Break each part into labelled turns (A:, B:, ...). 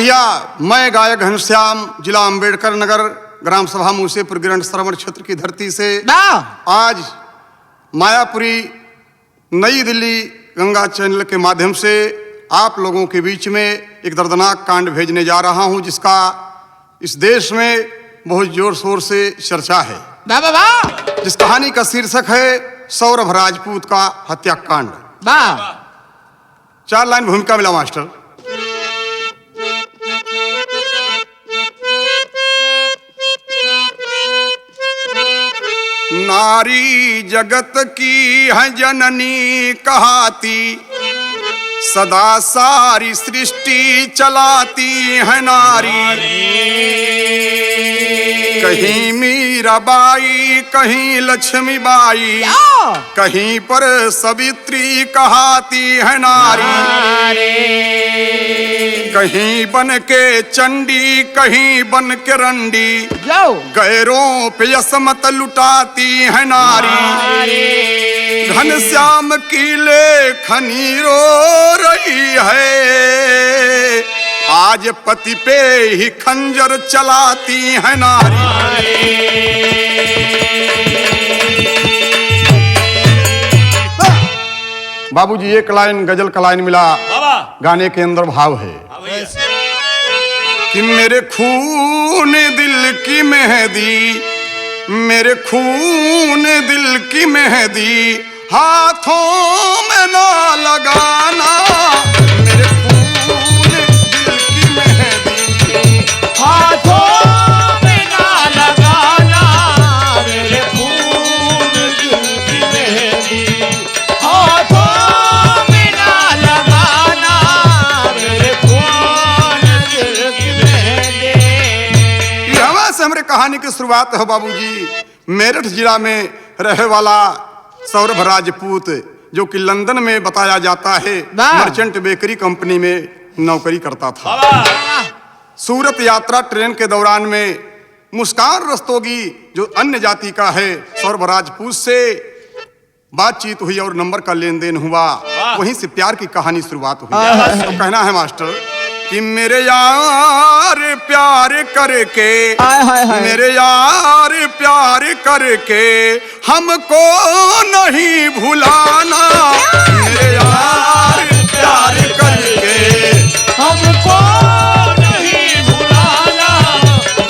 A: भैया, मैं गायक घनश्याम, जिला अंबेडकर नगर, ग्राम सभा मूसेपुर गिरंड श्रवण क्षेत्र की धरती से आज मायापुरी नई दिल्ली गंगा चैनल के माध्यम से आप लोगों के बीच में एक दर्दनाक कांड भेजने जा रहा हूं, जिसका इस देश में बहुत जोर शोर से चर्चा है। जिस कहानी का शीर्षक है सौरभ राजपूत का हत्याकांड। 4 लाइन भूमिका मिला मास्टर। नारी जगत की है जननी कहाती, सदा सारी सृष्टि चलाती है नारी। कहीं मीराबाई, कहीं लक्ष्मीबाई, कहीं पर सवित्री कहाती है नारी। कहीं बन के चंडी, कहीं बन के रंडी, गैरों पे यसमत लुटाती है नारी। घनश्याम की लेखनी रो रही है, आज पति पे ही खंजर चलाती है नारी। बाबूजी, एक लाइन गजल का लाइन मिला, गाने के अंदर भाव है कि मेरे खून दिल की मेहंदी, मेरे खून दिल की मेहंदी हाथों में ना लगाना। मेरे खून दिल की मेहंदी
B: हाथों में ना लगाना। मेरे खून दिल की मेहंदी हाथों में ना लगाना। मेरे खून दिल की मेहंदी।
A: यहाँ से हमारे कहानी की शुरुआत है बाबूजी। मेरठ जिला में रहे वाला सौरभ राजपूत, जो कि लंदन में बताया जाता है मर्चेंट बेकरी कंपनी में नौकरी करता था। सूरत यात्रा ट्रेन के दौरान में मुस्कान रस्तोगी, जो अन्य जाति का है, सौरभ राजपूत से बातचीत हुई और नंबर का लेन देन हुआ। वहीं से प्यार की कहानी शुरुआत हुई। तो कहना है मास्टर कि मेरे यार प्यार करके, मेरे यार प्यार करके हमको नहीं भुलाना। मेरे यार प्यार करके
B: हमको नहीं भुलाना।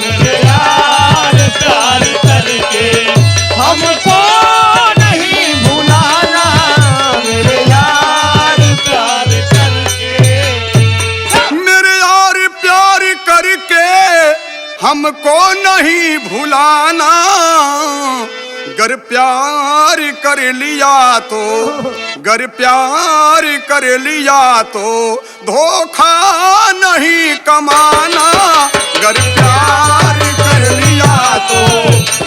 B: मेरे यार प्यार करके हमको नहीं भुलाना। मेरे यार प्यार करके,
A: मेरे यार प्यार करके हमको नहीं भुलाना। गर प्यार कर लिया तो, गर प्यार कर लिया तो धोखा नहीं कमाना। गर प्यार कर लिया तो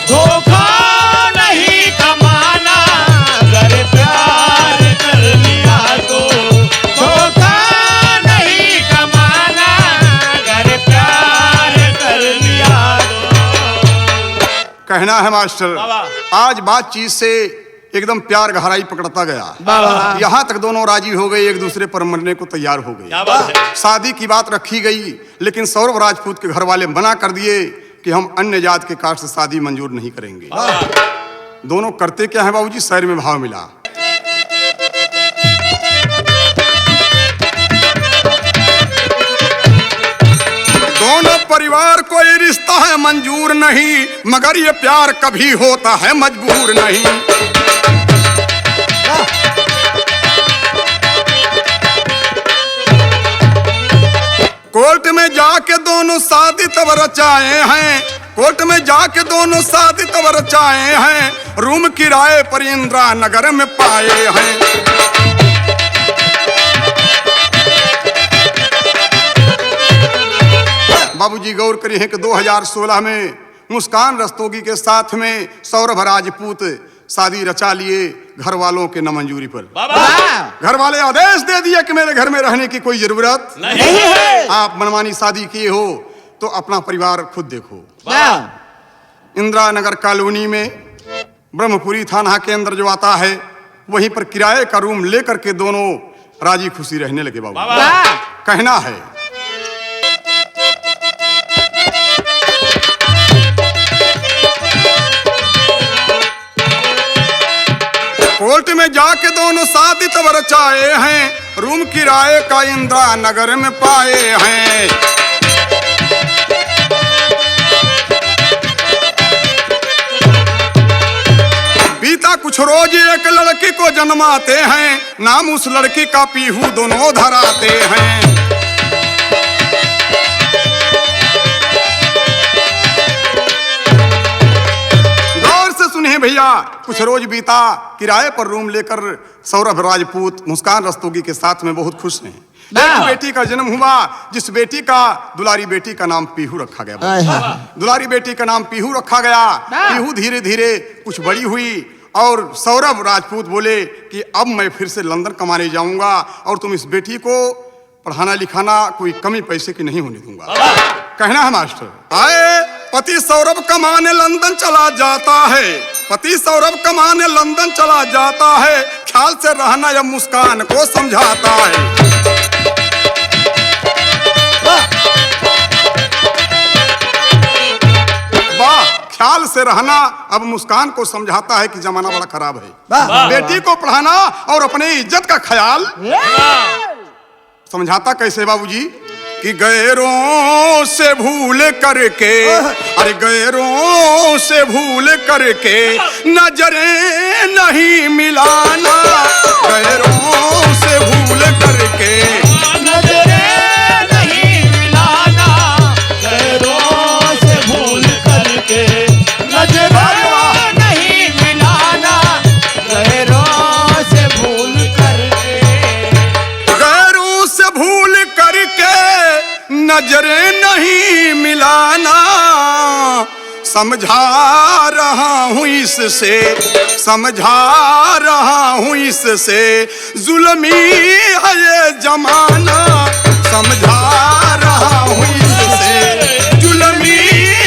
B: धोखा नहीं कमाना। अगर प्यार कर लिया तो धोखा नहीं कमाना। अगर प्यार कर लिया तो।
A: कहना है मास्टर, आज बातचीत से एकदम प्यार गहराई पकड़ता गया। यहाँ तक दोनों राजी हो गए, एक दूसरे पर मरने को तैयार हो गए। शादी की बात रखी गई, लेकिन सौरभ राजपूत के घर वाले मना कर दिए कि हम अन्य जात के कास्ट से शादी मंजूर नहीं करेंगे। दोनों करते क्या है बाबूजी? शहर में भाव मिला। दोनों परिवार को ये रिश्ता है मंजूर नहीं, मगर ये प्यार कभी होता है मजबूर नहीं। कोर्ट में जाके दोनों शादी तब रचाए हैं, कोर्ट में जाके दोनों शादी तब रचाए हैं। रूम किराए पर इंदिरा नगर में पाए हैं। बाबूजी गौर करिए हैं कि 2016 में मुस्कान रस्तोगी के साथ में सौरभ राजपूत शादी रचा लिए, घर वालों के नामंजूरी पर। घर वाले आदेश दे दिए कि मेरे घर में रहने की कोई जरूरत नहीं है। आप मनमानी शादी किए हो तो अपना परिवार खुद देखो। इंदिरा नगर कॉलोनी में ब्रह्मपुरी थाना के अंदर जो आता है, वहीं पर किराए का रूम लेकर के दोनों राजी खुशी रहने लगे। बाबू कहना है में जाके दोनों शादी तब रचाए हैं, रूम किराए का इंदिरा नगर में पाए हैं। बीता कुछ रोज एक लड़की को जन्माते हैं, नाम उस लड़की का पीहू दोनों धराते हैं। सुनिए भैया, कुछ रोज बीता, किराए पर रूम लेकर सौरभ राजपूत मुस्कान रस्तोगी के साथ में बहुत खुश हैं। एक बेटी का जन्म हुआ, जिस बेटी का दुलारी बेटी का नाम पीहू रखा गया। दुलारी बेटी का नाम पीहू रखा गया। पीहू धीरे धीरे कुछ बड़ी हुई और सौरभ राजपूत बोले कि अब मैं फिर से लंदन कमाने जाऊंगा और तुम इस बेटी को पढ़ाना लिखाना कोई कमी पैसे की नहीं होने दूंगा। कहना है मास्टर आए, पति सौरभ कमाने लंदन चला जाता है, पति सौरभ कमाने लंदन चला जाता है, ख्याल से रहना या मुस्कान को समझाता है। वाह, ख्याल से रहना अब मुस्कान को समझाता है कि जमाना बड़ा खराब है। बेटी को पढ़ाना और अपनी इज्जत का ख्याल समझाता कैसे बाबूजी कि गैरों से भूल करके, अरे गैरों से भूल करके नजरें नहीं मिलाना, गैरों से भूल करके
B: नजरें नहीं मिलाना, गैरों से भूल करके नजरें नहीं मिलाना, गैरों से भूल करके,
A: गैरों से भूल करके नजरें नहीं मिलाना। समझा रहा हूँ इससे, समझा रहा हूँ इससे, जुल्मी है ये जमाना, समझा रहा हूँ इससे, जुल्मी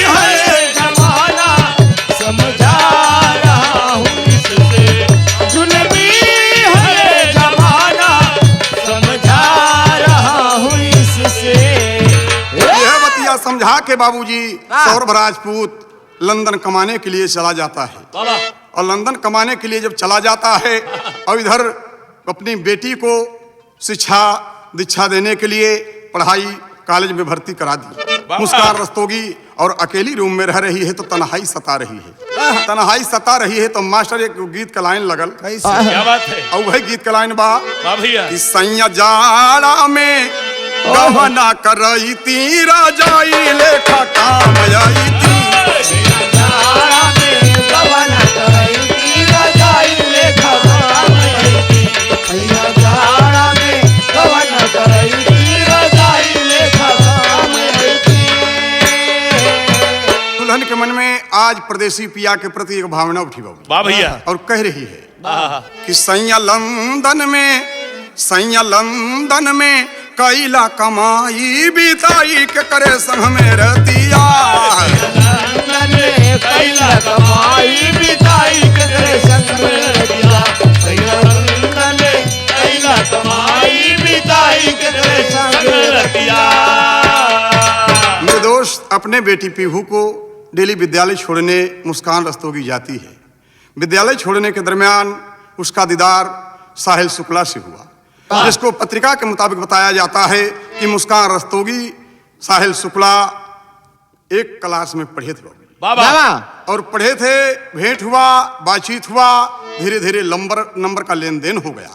A: है ये
B: जमाना, समझा रहा हूँ इससे, जुल्मी है ये जमाना, समझा रहा हूँ इससे।
A: यह बतिया समझा के बाबूजी सौरभ राजपूत लंदन कमाने के लिए चला जाता है। और लंदन कमाने के लिए जब चला जाता है और इधर अपनी बेटी को शिक्षा दीक्षा देने के लिए पढ़ाई कॉलेज में भर्ती करा दी। मुस्कान रस्तोगी और अकेली रूम में रह रही है तो तन्हाई सता रही है। तन्हाई सता रही है तो मास्टर एक गीत का लाइन लगल,
B: क्या बात है?
A: और वही गीत का लाइन बा
B: भैया
A: कि सैया जाड़ा में गहना करई ती राजाई लेखा काम आई ती। दुल्हन के मन में आज परदेसी पिया के प्रति एक भावना उठी बाबू
B: भैया
A: और कह रही है कि सैया लंदन में, सैया लंदन में कैला कमाई बिताई के करे संग में रहतिया,
B: कैला कमाई बिताई के करे संग में रहतिया, कैला कमाई बिताई के करे संग में रहतिया।
A: मेरे दोस्त अपने बेटी पीहू को डेली विद्यालय छोड़ने मुस्कान रस्तोगी जाती है। विद्यालय छोड़ने के दरमियान उसका दीदार साहिल शुक्ला से हुआ, जिसको पत्रिका के मुताबिक बताया जाता है कि मुस्कान रस्तोगी साहिल शुक्ला एक क्लास में पढ़े थे और पढ़े थे, भेंट हुआ, बातचीत हुआ, धीरे धीरे नंबर का लेन देन हो गया।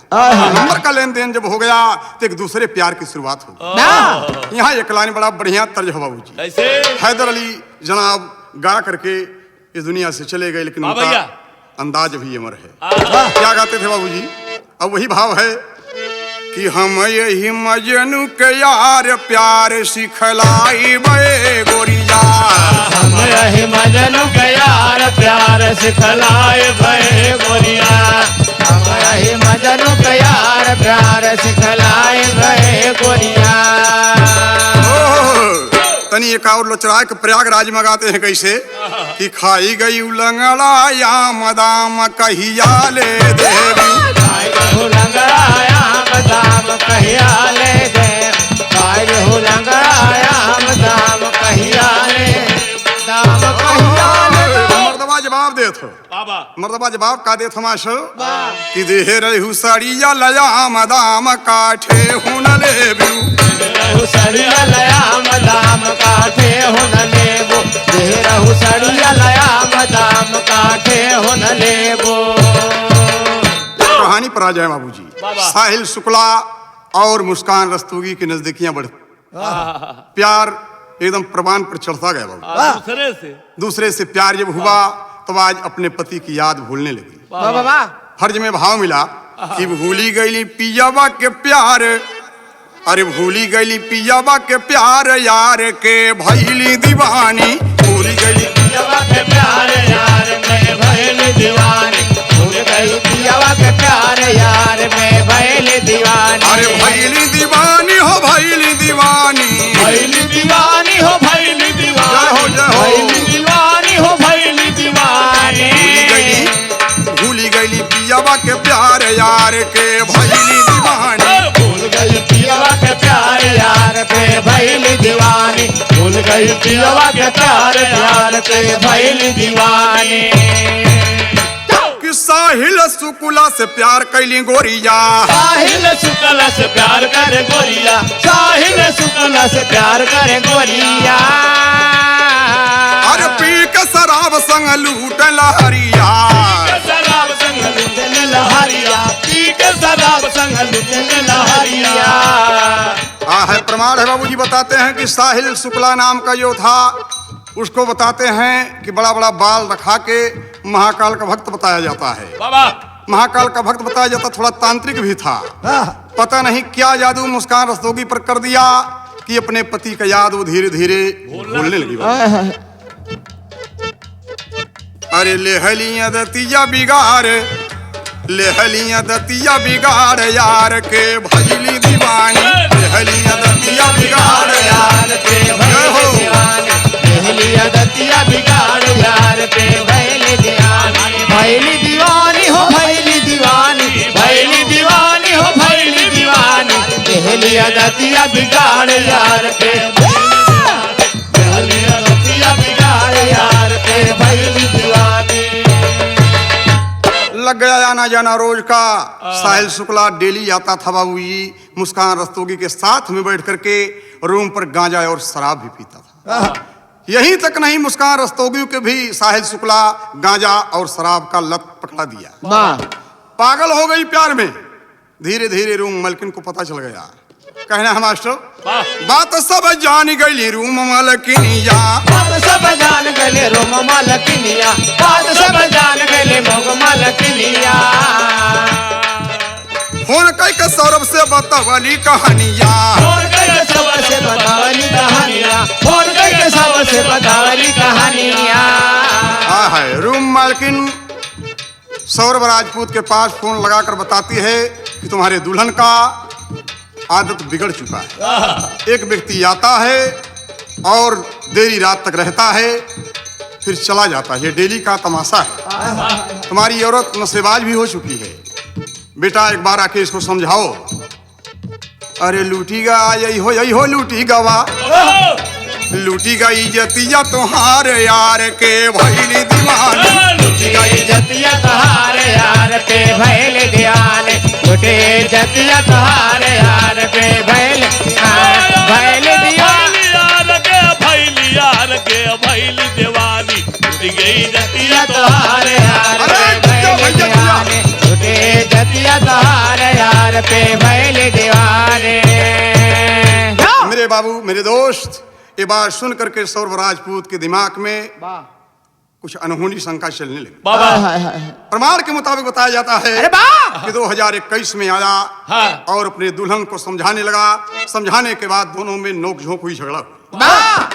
A: नंबर का लेन देन जब हो गया तो एक दूसरे प्यार की शुरुआत हो गई। यहाँ एक लाइन बड़ा बढ़िया तर्ज है बाबूजी। हैदर अली जनाब गा करके इस दुनिया से चले गए, लेकिन उनका अंदाज भी अमर है। क्या गाते थे बाबूजी? अब वही भाव है कि हम यही मजनू के यार प्यार सिखलाई बे गोरिया,
B: हम यही मजनू के यार प्यार सिखलाए बे गोरिया, हम यही मजनू के यार प्यार सिखलाए बे गोरिया।
A: तनी एक और लोचरा के प्रयागराज में गाते हैं कैसे कि खाई गई उलंगड़ा या मदाम कहिया ले देवी,
B: लंगड़ाया मदाम कहिया ले दे, लंगड़ाया मदाम कहिया ले, दाम कहिया ले।
A: मर्दवा जवाब दे थो
B: बाबा
A: मर्दबा जवाब का दे थो मास्टर कि देह रहू साड़िया लया मदाम काठे हुन लेबू
B: रहु सड़िया लया मदाम काठे हुन लेबो देह रहु सड़िया लया मदाम काठे हुन लेबो।
A: कहानी पर आ जाए बाबूजी।
B: बाबा।
A: साहिल शुक्ला और मुस्कान रस्तोगी की नजदीकियां बढ़ प्यार एकदम प्रमाण पर चढ़ता गया बाबू। दूसरे से प्यार जब हुआ तो आज अपने पति की याद भूलने लगी। फर्ज में भाव मिला कि भूली गई पियावा के प्यार, अरे भूली गई पियावा के प्यार यार के भैली दीवानी, भूली गई
B: पियावा के प्यार यार में भैली दीवानी, भूल गई पियावा के प्यार यार में भैली दीवानी।
A: अरे भैली दीवानी हो भैली दीवानी,
B: भैली दीवानी हो भैली दीवानी, भैली दीवानी हो भैली दीवानी।
A: भूली गई पियावा के प्यार यार के भैली दीवानी,
B: भूल गई पियावा के प्यार यार पे भैली दीवानी, भूल गई पियावा के प्यार यार पे भैली दीवानी।
A: कि साहिल शुक्ला से प्यार कैली गोरिया,
B: साहिल शुक्ला से प्यार करे गोरिया, साहिल शुक्ला से प्यार करे गोरिया।
A: अरे पी के शराब संग लूट लहरिया,
B: शराब संग लूटने लहरिया, पी के शराब संग लूटने लहरिया।
A: है प्रमाण है बाबूजी। बताते हैं कि साहिल शुक्ला नाम का जो था उसको बताते हैं कि बड़ा बड़ा बाल रखा के महाकाल का भक्त बताया जाता है।
B: बाबा
A: महाकाल का भक्त बताया जाता, थोड़ा तांत्रिक भी था। पता नहीं क्या जादू मुस्कान रस्तोगी पर कर दिया कि अपने पति का याद वो धीरे धीरे भूलने लगी। अरे लेहलिया दतिया बिगाड़, लेहलिया दतिया बिगाड़ यार के भैली दीवानी, लेहलिया दतिया बिगाड़ यार के
B: भैली दीवानी, लेहलिया दतिया बिगाड़ यार पे भैली दीवानी। भैली दीवानी हो भैली दीवानी, भैली दीवानी हो भैली दीवानी, लेहलिया दतिया बिगाड़ यार पे लेहलिया दतिया बिगाड़ यार पे भैली दीवानी।
A: लग गया आना जाना रोज का। साहिल शुक्ला डेली आता था बाबूजी मुस्कान रस्तोगी के साथ में बैठ करके रूम पर गांजा और शराब भी पीता था। यहीं तक नहीं, मुस्कान रस्तोगी के भी साहिल शुक्ला गांजा और शराब का लत पकड़ा दिया। पागल हो गई प्यार में। धीरे धीरे रूम मलकिन को पता चल गया। कहना है मास्टर बात सब जान गई रूम मलकिनिया,
B: बात सब जान गए रूम मलकिनिया, बात सब जान गए मोग मलकिनिया।
A: फोन कई के सौरभ से बतावली कहानिया,
B: फोन करके सबसे बतावली कहानिया, फोन करके सबसे बतावली कहानिया।
A: है रूम मालकिन सौरभ राजपूत के पास फोन लगाकर बताती है कि तुम्हारे दुल्हन का आदत बिगड़ चुका है। एक व्यक्ति आता है और देरी रात तक रहता है फिर चला जाता है। ये डेली का तमाशा है। तुम्हारी औरत नशेबाज भी हो चुकी है। बेटा एक बार आके इसको समझाओ। अरे लूटीगा यही हो लूटी गवा, लूटीगा इज्जतिया तुहार यार के भैली दीवानी,
B: लूटीगा इज्जतिया तुहार यार पे भैली दीवानी, लूटे इज्जतिया तुहार यार पे भैली भैली दीवानी, यार के भैली यार के भैली दीवानी, लूटीगा इज्जतिया तुहार यार पे भैली दीवानी, लूटे इज्जतिया तुहार यार पे भैली दीवानी।
A: मेरे बाबू मेरे दोस्त, ये बात सुन करके सौरभ राजपूत के दिमाग में कुछ अनहोनी शंका चलने लगी। प्रमाण के मुताबिक बताया जाता है कि 2021 में आया और अपने दुल्हन को समझाने लगा। समझाने के बाद दोनों में नोक-झोंक हुई, झगड़ा हुआ।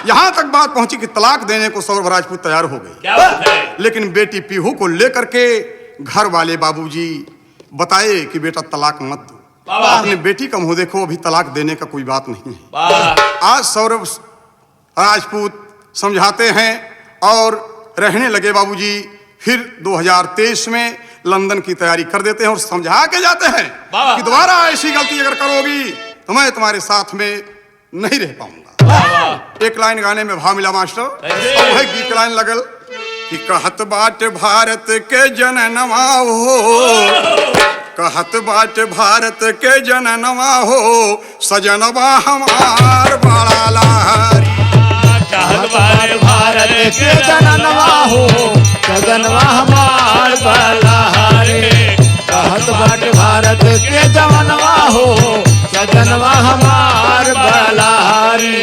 A: यहाँ तक बात पहुंची कि तलाक देने को सौरभ राजपूत तैयार हो गए। लेकिन बेटी पीहू को लेकर के घर वाले बाबूजी बताए कि बेटा तलाक मत दो। अपने बेटी का मुंह देखो, अभी तलाक देने का कोई बात नहीं है। आज सौरभ राजपूत समझाते हैं और रहने लगे बाबूजी। फिर 2023 में लंदन की तैयारी कर देते हैं और समझा के जाते हैं कि दोबारा ऐसी गलती अगर करोगी तो मैं तुम्हारे साथ में नहीं रह पाऊंगा। एक लाइन गाने में भाव मिला मास्टर, और वही गीत लाइन लगल कि कहत बाट भारत के जननवा हो, कहत बाट भारत के जननवा हो, सजनवा हमार बड़ा लहरी।
B: कहत बाट भारत के जननवा हो, सजनवा हमार बड़ा लहरी। कहत बाट भारत के जवनवा हो, सजनवा हमार बड़ा लहरी।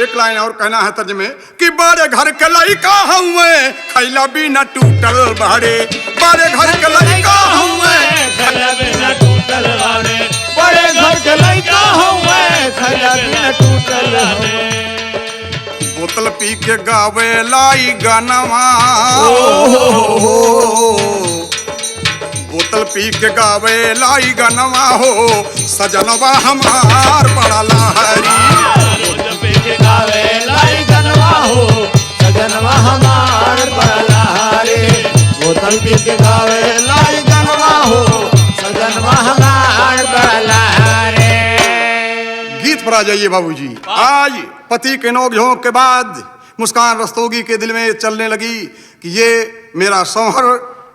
A: एक लाइन और कहना है तर्जमे कि बड़े घर के लइका हउए, खैला बिना टूटल बाड़े। बड़े घर के लइका हउए,
B: खैला बिना टूटल बाड़े। बड़े घर के लइका हउए, खैला बिना टूटल बाड़े।
A: बोतल पी के गावे लाई गानवा, बोतल पी के गावे लाई गानवा हो, सजनवा हमार बड़ा लहरी।
B: गावे लाई गनवा हो, सजनवा हमार बड़ा लहरी। बोतल पी के गावे लाई गनवा हो, सजनवा हमार बड़ा लहरी।
A: गीत पर आ जाइए बाबूजी। आज पति के नोक-झोंक के बाद मुस्कान रस्तोगी के दिल में चलने लगी कि ये मेरा शौहर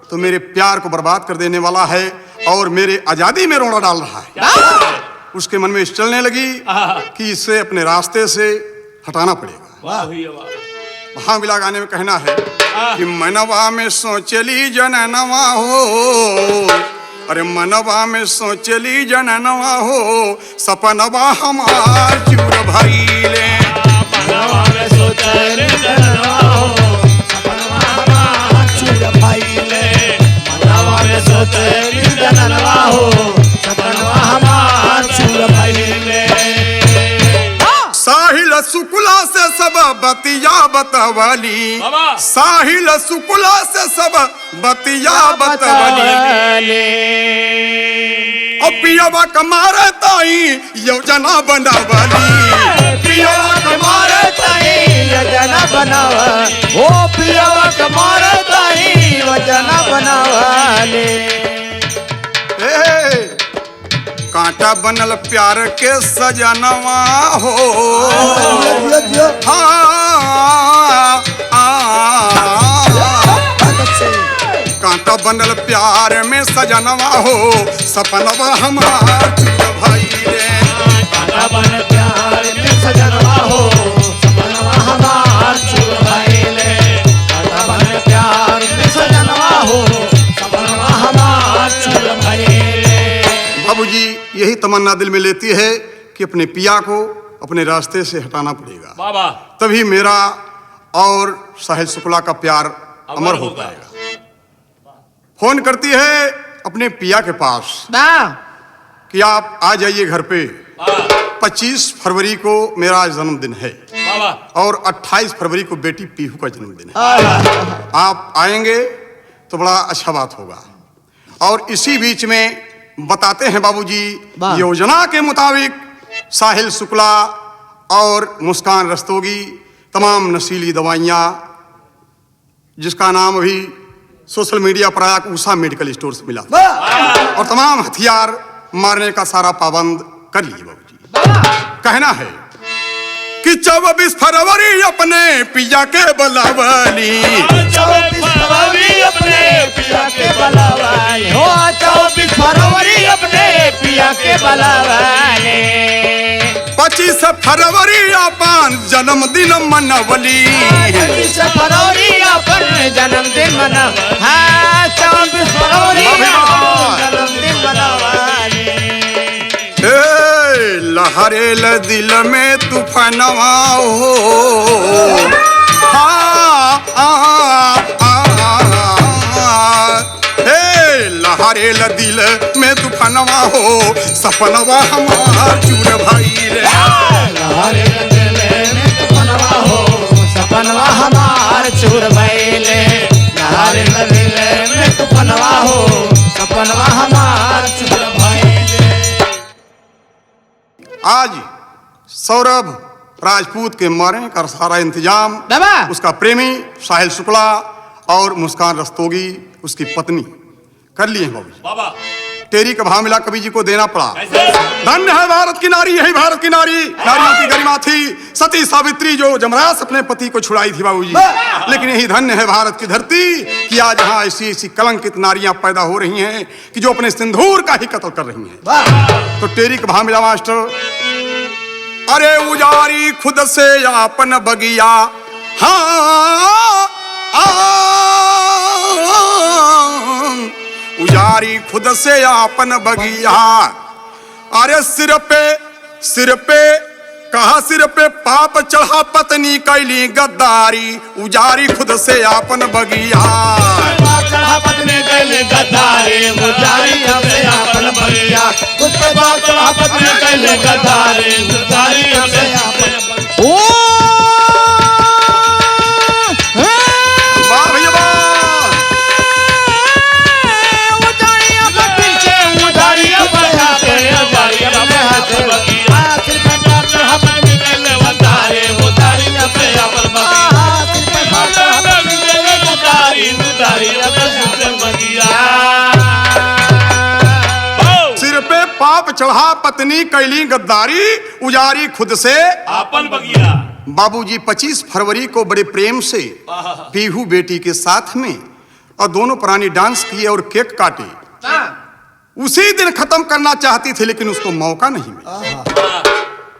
A: तो मेरे प्यार को बर्बाद कर देने वाला है और मेरे आजादी में रोड़ा डाल रहा है। उसके मन में चलने लगी कि इसे अपने रास्ते से हटाना पड़ेगा। वहां मिला गाने में कहना है कि मनवा में सोचली जननवा हो, अरे मनवा में सोचली जननवा हो, सपनवा हमार चूर भइले।
B: मनवा में सोचली जननवा हो, सपनवा हमार चूर भइले। मनवा में सोचली जननवा हो, सपनवा हमार चूर भइले।
A: साहिल शुक्ला से सब बतिया बतवली, साहिल शुक्ला से सब बतिया बतवली। अब पियवा कमारे ताई योजना बनावली,
B: पियवा कमारे ताई योजना बनावा। ओ पियवा कमारे ताई योजना बनावाले।
A: कांटा बनल प्यार के सजनवा हो, कांटा बनल प्यार में सजनवा हो, सपनवा हमार चूर भइले।
B: कांटा बनल प्यार में सजनवा हो, सपनवा हमार चूर भइले। कांटा बनल प्यार में सजनवा हो, सपनवा हमार चूर भइले।
A: बाबूजी यही तमन्ना दिल में लेती है कि अपने पिया को अपने रास्ते से हटाना पड़ेगा,
B: बाबा
A: तभी मेरा और साहिल शुक्ला का प्यार अमर हो पाएगा। फोन करती है अपने पिया के पास कि आप आ जाइए घर पे, 25 फरवरी को मेरा जन्मदिन है और 28 फरवरी को बेटी पीहू का जन्मदिन है। आप आएंगे तो बड़ा अच्छा बात होगा। और इसी बीच में बताते हैं बाबूजी, योजना के मुताबिक साहिल शुक्ला और मुस्कान रस्तोगी तमाम नशीली दवाइयाँ, जिसका नाम अभी सोशल मीडिया पर आया उषा मेडिकल स्टोर से मिला, और तमाम हथियार मारने का सारा पाबंद कर लिए बाबूजी। कहना है कि 24 फरवरी अपने पिया के बलावली,
B: 24 फरवरी अपने पिया के बलावली। हो 24 फरवरी अपने पिया के बलावली।
A: 25 फरवरी अपन जन्मदिन मनवली,
B: 25 फरवरी अपन जन्मदिन मनवली। हाँ 24 फरवरी जन्मदिन मनवली।
A: लहरेल दिल में तूफानवा हो, लहरेल दिल में तूफानवा हो, सपनवा हमार चूर भइले।
B: लहरेल दिल में तूफानवा हो, सपनवा हमार चूर भइले। लहरेल दिल में तूफानवा हो, सपनवा हमार चूर भइले।
A: आज सौरभ राजपूत के मरने का सारा इंतजाम उसका प्रेमी साहिल शुक्ला और मुस्कान रस्तोगी उसकी पत्नी कर लिए हैं बाबू। टेरी का भाव मिला कवि जी को देना पड़ा। धन्य है भारत की नारी, यही भारत की नारी, नारियों की गरिमा थी सती सावित्री जो जमरास अपने पति को छुड़ाई थी बाबूजी। लेकिन यही धन्य है भारत की धरती कि आज यहाँ ऐसी ऐसी कलंकित नारियां पैदा हो रही हैं कि जो अपने सिंदूर का ही कत्ल कर रही हैं। तो टेरी का भाव मिला मास्टर, अरे उजारी खुद से आपन बगिया, हाँ उजारी खुद से आपन बगिया, अरे सिर पे कहा सिर पे पाप चढ़ा पत्नी कैली गद्दारी, उजारी खुद से आपन बगिया,
B: चढ़ा पत्नी कैली गद्दारी, उजारी खुद से आपन बगिया, खुद पे पाप चढ़ा पत्नी कैली गद्दारी, उजारी खुद से आपन बगिया।
A: सिर पे पाप चढ़ा पत्नी कैली गद्दारी, उजारी खुद से
C: आपन बगिया।
A: बाबूजी 25 फरवरी को बड़े प्रेम से पीहू बेटी के साथ में और दोनों प्राणी डांस किए और केक काटे। उसी दिन खत्म करना चाहती थी लेकिन उसको मौका नहीं मिला।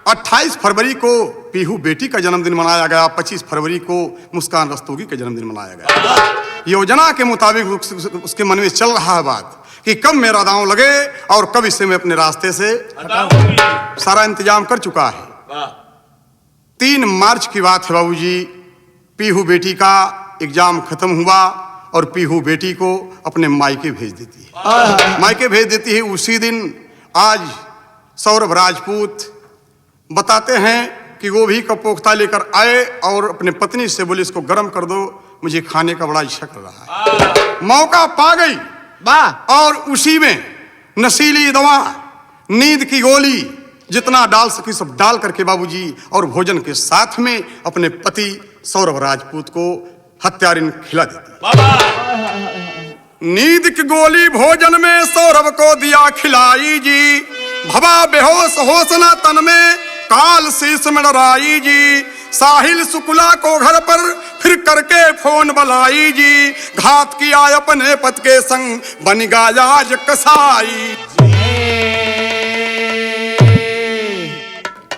A: 28 फरवरी को पीहू बेटी का जन्मदिन मनाया गया, 25 फरवरी को मुस्कान रस्तोगी का जन्मदिन मनाया गया। योजना के मुताबिक उसके मन में चल रहा है बात कि कब मेरा दांव लगे और कब इसे मैं अपने रास्ते से सारा इंतजाम कर चुका है। 3 मार्च की बात है बाबूजी, पीहू बेटी का एग्जाम खत्म हुआ और पीहू बेटी को अपने मायके भेज देती है। मायके भेज देती है उसी दिन। आज सौरभ राजपूत बताते हैं कि वो भी का पोख्ता लेकर आए और अपने पत्नी से बोले इसको गर्म कर दो, मुझे खाने का बड़ा इच्छा कर रहा है। मौका पा गई और उसी में नशीली दवा, नींद की गोली जितना डाल सकी सब डाल करके बाबूजी और भोजन के साथ में अपने पति सौरभ राजपूत को हत्यारिन खिला देती। नींद की गोली भोजन में सौरभ को दिया खिलाई जी, भवा बेहोश होश न तन में काल शीश में डराई जी, साहिल शुक्ला को घर पर फिर करके फोन बुलाई जी, घात किया अपने पति के संग बन गया आज कसाई।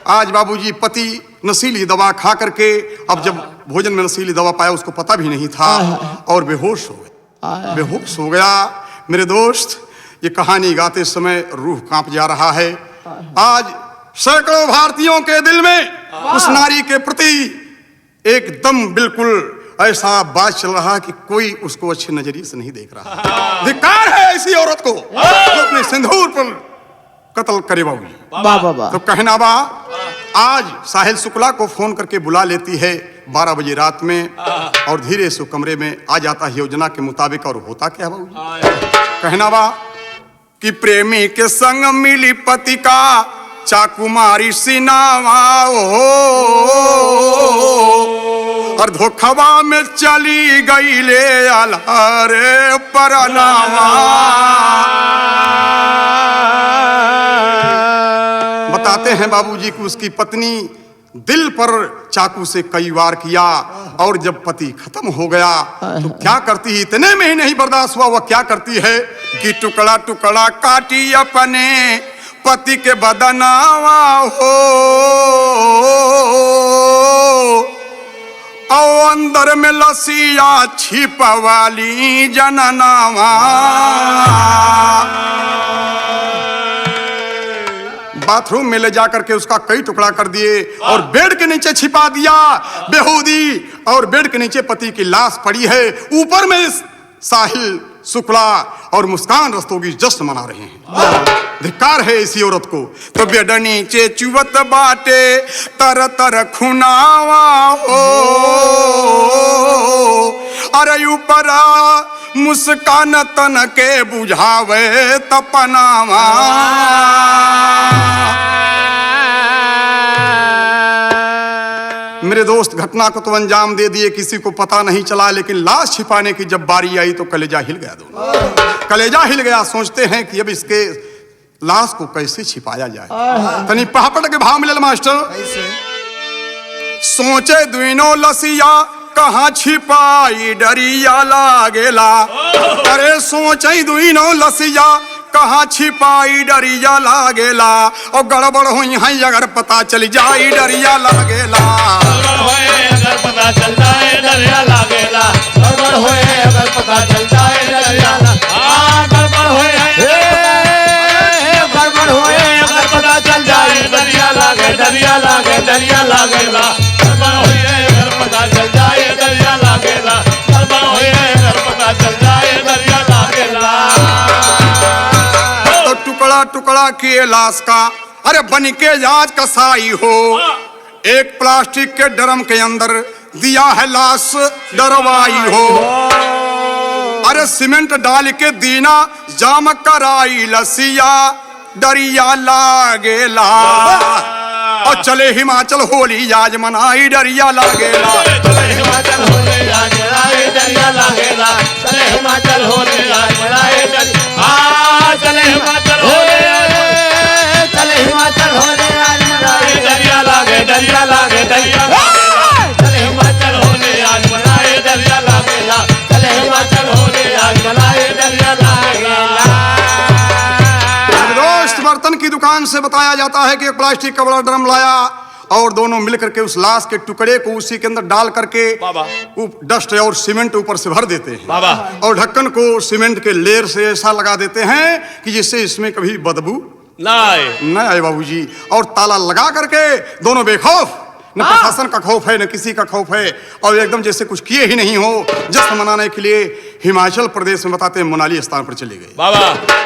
A: आज बाबूजी पति नशीली दवा खा करके, अब जब भोजन में नशीली दवा पाया उसको पता भी नहीं था और बेहोश हो गया। बेहोश हो गया मेरे दोस्त, ये कहानी गाते समय रूह कांप जा रहा है। आज सैकड़ों भारतीयों के दिल में उस नारी के प्रति एकदम बिल्कुल ऐसा बात चल रहा है कि कोई उसको अच्छे नजरिए से नहीं देख रहा। धिक्कार है ऐसी औरत को जो अपने सिंदूर पर कत्ल करे बाबूजी। तो कहना बा, आज साहिल शुक्ला को फोन करके बुला लेती है 12 बजे रात में और धीरे से कमरे में आ जाता है योजना के मुताबिक। और होता क्या बाबूजी? कहना बा कि प्रेमी के संग मिली पति का चाकू मारी सीनावा हो, और धोखवा में चली गई ले अलहरे परनावा। बताते हैं बाबूजी कि उसकी पत्नी दिल पर चाकू से कई वार किया और जब पति खत्म हो गया तो क्या करती है, इतने में ही नहीं बर्दाश्त हुआ, वह क्या करती है कि टुकड़ा टुकड़ा काटी अपने पति के बदनावा हो, और अंदर में लसिया छिपवाली जननावा। बाथरूम में ले जाकर के उसका कई टुकड़ा कर दिए और बेड के नीचे छिपा दिया बेहूदी, और बेड के नीचे पति की लाश पड़ी है। ऊपर में साहिल शुक्ला और मुस्कान रस्तोगी जश्न मना रहे हैं। धिक्कार है इसी औरत को। तो बेड नीचे चुवत बाटे तर तर खुनावा हो, अरे ऊपर मुस्कान तन के बुझावे तपनावा। मेरे दोस्त घटना को तो अंजाम दे दिए, किसी को पता नहीं चला, लेकिन लाश छिपाने की जब बारी आई तो कलेजा हिल गया दोनों। कलेजा हिल गया। सोचते हैं कि अब इसके लाश को कैसे छिपाया जाए। तनी पहापट के भाव मिलल मास्टर। सोचे दुनो लसिया कहाँ छिपाई डरिया लागेला। अरे सोचे दुनो लसिया कहाँ छिपाई डरिया लागेला। और गड़बड़ हुई है अगर पता चल जाए डरिया लागेला।
B: अगर पता चल जाए डरिया लागेला। गड़बड़ होए अगर पता चल जाए डरिया गड़बड़ होए गड़बड़ होए अगर पता चल जाए डरिया लागे डरिया लागे डरिया लागेला। गड़बड़ होए अगर पता चल जाए डरिया लागेला। गड़बड़ होए अगर पता चल जाए डरिया लागेला।
A: तो टुकड़ा टुकड़ा किए लाश का, अरे बन के आज कसाई हो। एक प्लास्टिक के ड्रम के अंदर दिया है लाश डरवाई हो। अरे सीमेंट डाल के दीना जाम कराई लसिया डरिया लागेला। और चले हिमाचल होली आज मनाई डरिया लागेला।
B: चले हिमाचल होली आज मनाई डरिया लागेला। चले हिमाचल होली आज मनाई चले हिमाचल होली चले हिमाचल होली आज मनाई डरिया लागे डरिया लागे डरिया चले हिमाचल होली आज मनाई डरिया लागेला। चले हिमाचल होली आज मनाई डरिया लागेला।
A: दोस्त बर्तन की दुकान से बताया जाता है कि एक प्लास्टिक का बड़ा ड्रम लाया और दोनों मिलकर के उस लाश के टुकड़े को उसी के अंदर डाल करके डस्ट और सीमेंट ऊपर से भर देते हैं और ढक्कन को सीमेंट के लेयर से ऐसा लगा देते हैं कि जिससे इसमें कभी बदबू न आए बाबूजी। और ताला लगा करके दोनों बेखौफ, न प्रशासन का खौफ है न किसी का खौफ है, और एकदम जैसे कुछ किए ही नहीं हो। जश्न मनाने के लिए हिमाचल प्रदेश में बताते हैं मनाली स्थान पर चले गए।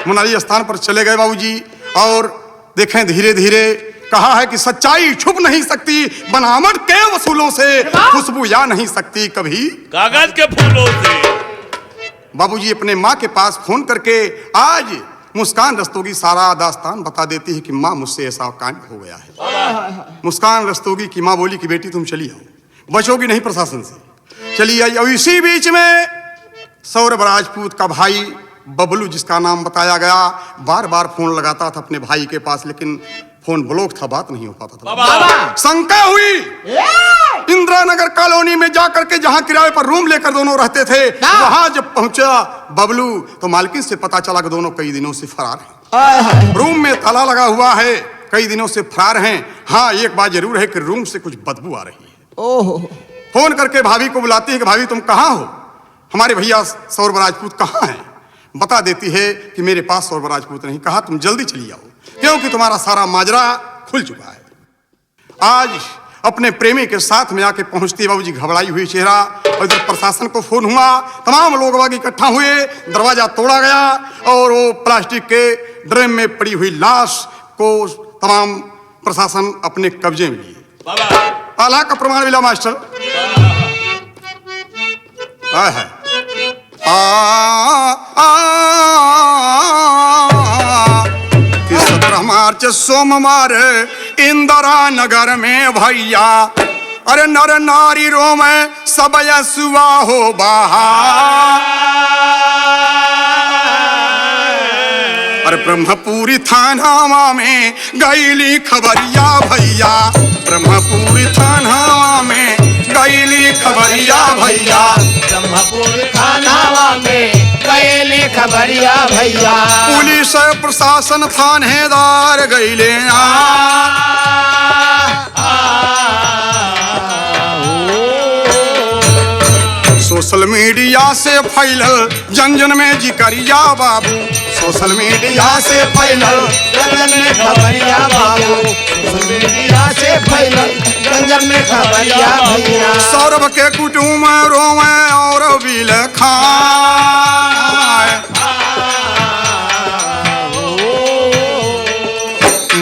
A: मनाली स्थान पर चले गए बाबूजी और देखें धीरे धीरे कहा है कि सच्चाई छुप नहीं सकती, बनावट के वसूलों से खुशबू या नहीं सकती कभी
B: कागज के फूलों से।
A: बाबूजी अपने माँ के पास फोन करके आज मुस्कान रस्तोगी सारा दास्तान बता देती है कि माँ मुझसे ऐसा कांड हो गया है। मुस्कान रस्तोगी की माँ बोली कि बेटी तुम चली आओ, बचोगी नहीं प्रशासन से। चली आई। और इसी बीच में सौरभ राजपूत का भाई बबलू, जिसका नाम बताया गया, बार बार फोन लगाता था अपने भाई के पास, लेकिन फोन ब्लॉक था, बात नहीं हो पाता था। शंका हुई। इंदिरा नगर कॉलोनी में जाकर के जहां किराए पर रूम लेकर दोनों रहते थे, वहां जब पहुंचा बबलू तो मालकिन से पता चला कि दोनों कई दिनों से फरार हैं। रूम में ताला लगा हुआ है, कई दिनों से फरार हैं। हाँ, एक बात जरूर है कि रूम से कुछ बदबू आ रही है। फोन करके भाभी को बुलाती है कि भाभी तुम कहाँ हो, हमारे भैया सौरभ राजपूत कहाँ हैं। बता देती है कि मेरे पास सौरभ राजपूत नहीं। कहा तुम जल्दी चली आओ क्योंकि तुम्हारा सारा माजरा खुल चुका है। आज अपने प्रेमी के साथ में आके पहुंचती बाबूजी घबराई हुई चेहरा, और इधर प्रशासन को फोन हुआ, तमाम लोग बाग इकट्ठा हुए, दरवाजा तोड़ा गया और वो प्लास्टिक के ड्रम में पड़ी हुई लाश को तमाम प्रशासन अपने कब्जे में लिए। आला का प्रमाण मिला मास्टर। है 17 मार्च सोमवार इंदिरा नगर में भैया, अरे नर नारी रो में सब यसुआ हो बहा। अरे ब्रह्मपुरी थाना में गईली खबरिया भैया, ब्रह्मपुरी थाना में गईली खबरिया भैया,
B: ब्रह्मपुर थानावा में गईली खबरिया भैया।
A: पुलिस प्रशासन थानेदार गईले सोशल मीडिया से फैलल जन जन में जिकरिया बाबू, सोशल मीडिया से फैलल
B: जन जन में खबरिया बाबू, सोशल मीडिया से फैलल जन जन में खबरिया भैया।
A: सौरभ के कुटुंब रोवे और बिल खाए,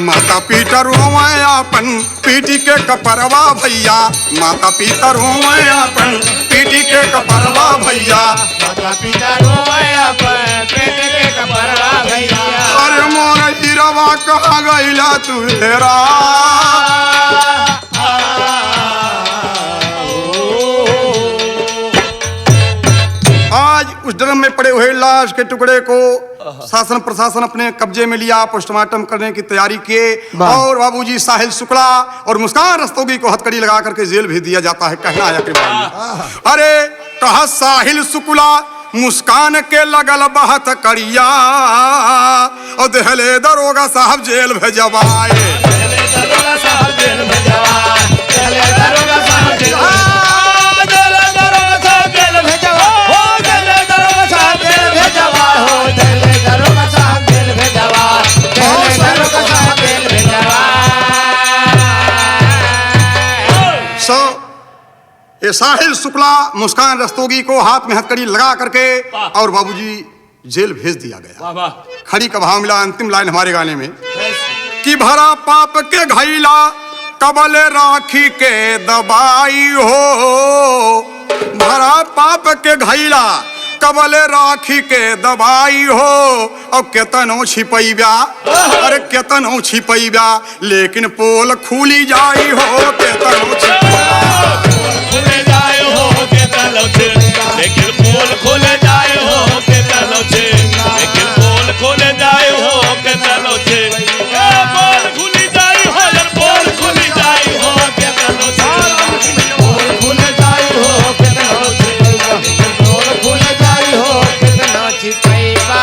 A: माता पिता रोवे अपन पीटी के कपरवा भैया, माता पिता रोवे अपन पीटी के कपरवा भैया,
B: माता पिता रोवे अपन पीटी के कपरवा भैया।
A: अरे मोर हीरावा कहाँ गईला तू हेरा, ड्रम में पड़े हुए लाश के टुकड़े को शासन प्रशासन अपने कब्जे में लिया, पोस्टमार्टम करने की तैयारी किए और बाबूजी साहिल शुक्ला और मुस्कान रस्तोगी को हथकड़ी लगा करके जेल भेज दिया जाता है। कहना आया कि अरे कहा साहिल शुक्ला मुस्कान के लगल बहत कड़िया और दहले दरोगा साहब जेल भेजवाए। ये साहिल शुक्ला मुस्कान रस्तोगी को हाथ में हथकड़ी लगा करके और बाबूजी जेल भेज दिया गया। खड़ी का भाव मिला अंतिम लाइन हमारे गाने में कि भरा पाप के घैला कबल राखी के दबाई हो, भरा पाप के घैला कबल राखी के दबाई हो और केतनो छिपैबा, अरे केतनो छिपैबा लेकिन पोल खुली जाई हो, केतनो छिपैबा
C: लेकिन पोल खोले जाए हो के चलो छे, लेकिन पोल खोले जाए हो के चलो छे, पोल खुली जाए हो यार पोल खुली जाए हो के चलो छे,
B: पोल खुले जाए हो के चलो छे, पोल खुले जाए हो के चलो छिपैबा।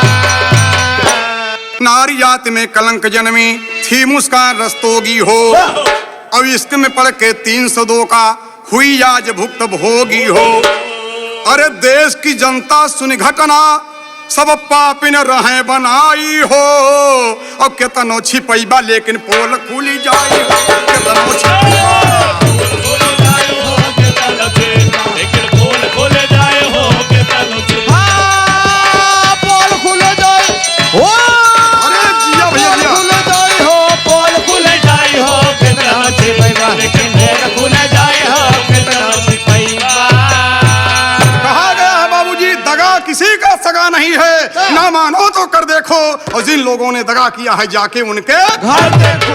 A: नारी जाति में कलंक जन्मी थी मुस्कान रस्तोगी हो, अब इश्क में पड़ के 302 का हुई आज भुक्त भोगी हो। अरे देश की जनता सुन घटना सब पापिन रहे बनाई हो और केतनो छिपैबा लेकिन पोल खुली जाई हो, केतनो छिपैबा
C: लेकिन पोल खोले जाए हो के चलो छे,
B: पोल खुले जाए हो,
A: अरे जिया भैया जिया
B: खुले जाए हो, पोल
C: खुले जाए हो के चलो छे, लेकिन पोल खुले जाए हो के चलो छिपैबा।
A: दगा किसी का सगा नहीं है, ना मानो तो कर देखो और जिन लोगों ने दगा किया है जाके उनके
B: घर देखो।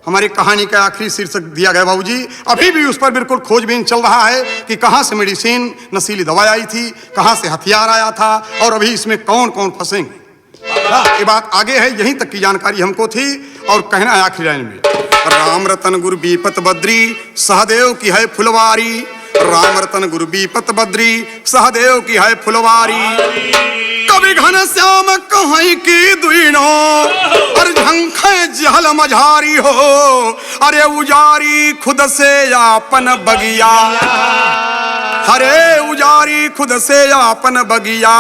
A: हमारी कहानी का आखिरी शीर्षक दिया गया बाबूजी। अभी भी उस पर बिल्कुल खोजबीन चल रहा है कि कहां से मेडिसिन नशीली दवाई आई थी, कहां से हथियार आया था और अभी इसमें कौन कौन फंसेंगे। ये बात आगे है, यहीं तक की जानकारी हमको थी। और कहना है आखिरी लाइन में राम रतन गुरु बीपत बद्री सहदेव की है फुलवारी, राम रतन गुरु बीपत बद्री सहदेव की है फुलवारी। कभी घन श्याम कहीं की दुइनो और झंखे जहल मझारी हो, अरे उजारी खुद से आपन बगिया, हरे उजारी खुद से आपन बगिया।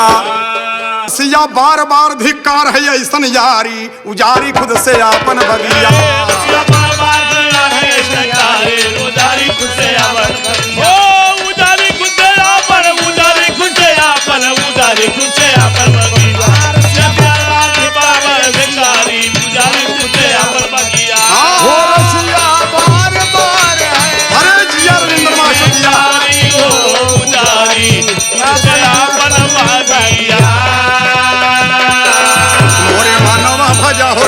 A: सिया बार बार धिक्कार है ऐसन यारी, उजारी खुद से आपन बगिया।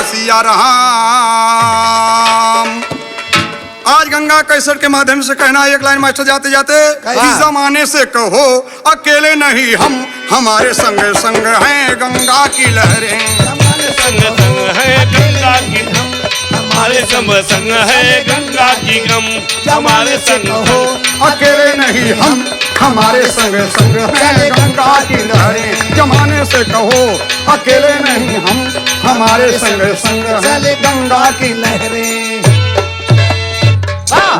A: सिया राम। आज गंगा कैसेट के माध्यम से कहना एक लाइन मास्टर जाते जाते इस जमाने से कहो अकेले नहीं हम, हमारे संग संग हैं गंगा की लहरें,
C: संग संग है गंगा की गम, हमारे संग संग है गंगा की गम, हमारे संग हो
A: अकेले नहीं हम, हमारे संग संग हैं गंगा की लहरें। जमाने से कहो अकेले नहीं हम, हमारे संग संग हैं गंगा की लहरें।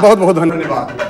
A: बहुत बहुत धन्यवाद।